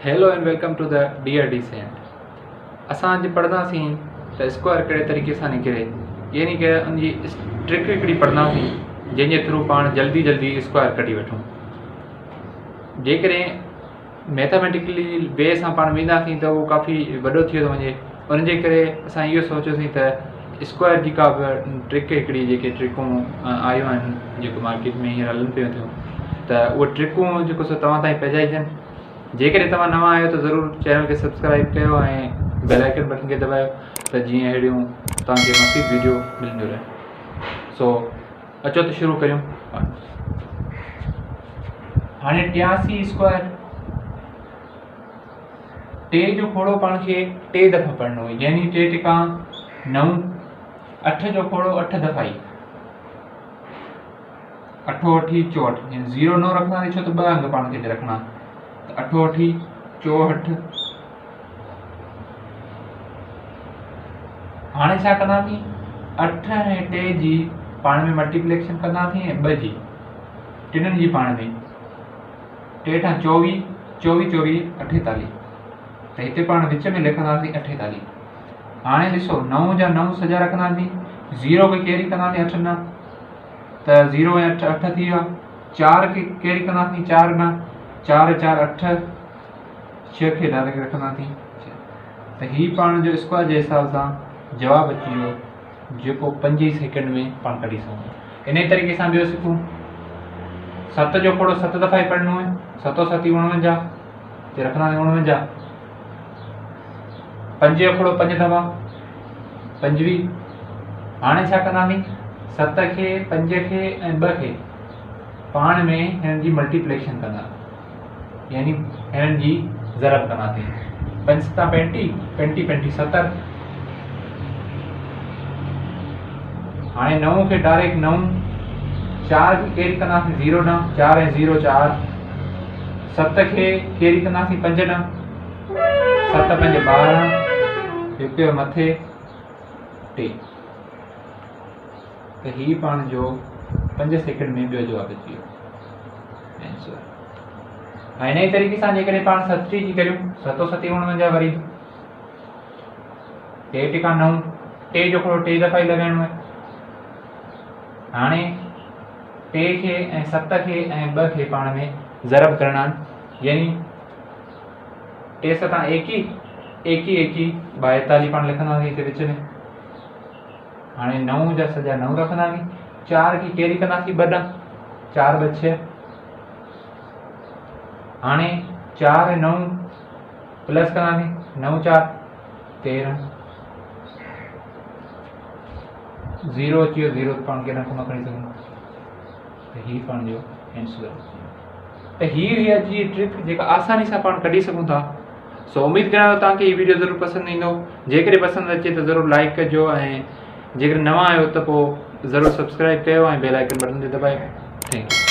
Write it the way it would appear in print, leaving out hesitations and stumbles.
Hello and welcome to the dear decent. असां अॼु पढ़ंदासीं त स्क्वायर कहिड़े तरीक़े सां निकिरे, यानी कि उनजी ट्रिक हिकिड़ी पढ़ंदासीं जंहिंजे थ्रू पाण जल्दी जल्दी स्क्वायर कढी वठूं। जेकॾहिं मैथमेटिकली वे सां पाण वेंदासीं त उहो काफ़ी वॾो थी थो वञे। उनजे करे असां इहो सोचियोसीं त स्क्वायर जी का बि ट्रिक हिकिड़ी जेके ट्रिकूं आयूं आहिनि जेको मार्केट में हींअर हलनि पियूं थियूं त उहे ट्रिकूं जेको सो तव्हां ताईं पहुचाइजनि। जेकॾहिं तव्हां नवां आहियो त ज़रूरु चैनल खे सब्सक्राइब कयो ऐं बेल आइकन बटन खे दबायो त जीअं अहिड़ियूं तव्हांखे मज़ीद वीडियो मिलंदियूं रहनि। सो अचो त शुरू कयूं। हाणे 83 स्क्वायर, टे जो खोड़ो पाण खे 3 दफ़ा पढ़णो हुई, यानी 3 टिका 9। 8 जो खोड़ो 8 दफ़ा ई, 8 8 64, 0 न रखंदासीं छो त 2 अंग पाण खे रखणा। 8 8 64। हाणे छा कंदासीं, 8 ऐं 3 जी पाण में मल्टीप्लिकेशन कंदासीं ऐं 2 जी, टिन्हिनि जी पाण में 3 × 24, 24 24 48, त हिते पाण विच में लिखंदासीं 48। हाणे ॾिसो 9 जा 9 सॼा रखंदासीं, 0 खे कैरी कंदासीं 8 न, त 0 ऐं 8 8 थी विया। 4 खे कैरी कंदासीं 4 न, 4 4 8, 6 खे डायरेक्ट रखंदासीं। त ही पाण जो स्क्वायर जे हिसाब सां जवाबु अची वियो जेको 5 सेकंड में पाण कढी सघूं। इन तरीक़े सां ॿियो सिखूं। 7 जो खोड़ो 7 दफ़ा ई पढ़णो आहे, 7 7 49, ते रखंदासीं 49। 5 जो खोड़ो 5 दफ़ा 25। हाणे छा कंदासीं, 7 खे 5 खे ऐं 2 खे पाण में हिननि जी मल्टीप्लिकेशन कंदा, यानी हिननि जी ज़रब कंदासीं। 5 7 35, 35 35 70। हाणे 9 खे डायरेक्ट 9, 4 खे कैरी कंदासीं 0 न, 4 ऐं 0 4। 7 खे कैरी कंदासीं 5 न, 7 5 12, हिकु मथे 3। त ही पाण जो 5 सेकंड में ॿियो जवाबु अची वियो आंसर। ऐं इन ई तरीक़े सां जेकॾहिं पाण 7 जी करियूं, 7 7 49 वरी 3 टिका 9, 3 जो खोड़ो 3 दफ़ा ई लॻाइणो आहे। हाणे 3 खे ऐं 7 खे ऐं 2 खे पाण में ज़रब करणा आहिनि, यानी 3 7 21, 21 21 42 पाण लिखंदासीं हिते विच में। हाणे 9 जा सॼा 9 रखंदासीं, 4 खे कैरी कंदासीं 2 न, 4 2 6। हाणे 4 ऐं 9 प्लस कंदासीं, 9 4 13। 0 अची वियो, 0 पाण खे रक़म खणी सघूं, त ही पाण जो आंसर। त ही हुई अॼु जी ट्रिक जेका आसानी सां पाण कढी सघूं था। सो उमेदु करियां थो तव्हांखे हीउ वीडियो ज़रूरु पसंदि ईंदो। जेकॾहिं पसंदि अचे त ज़रूरु लाइक कजो ऐं जेकॾहिं नवां आहियो त पोइ ज़रूरु सब्सक्राइब कयो ऐं बेल आइकन बटन ते दबायो। Thank you.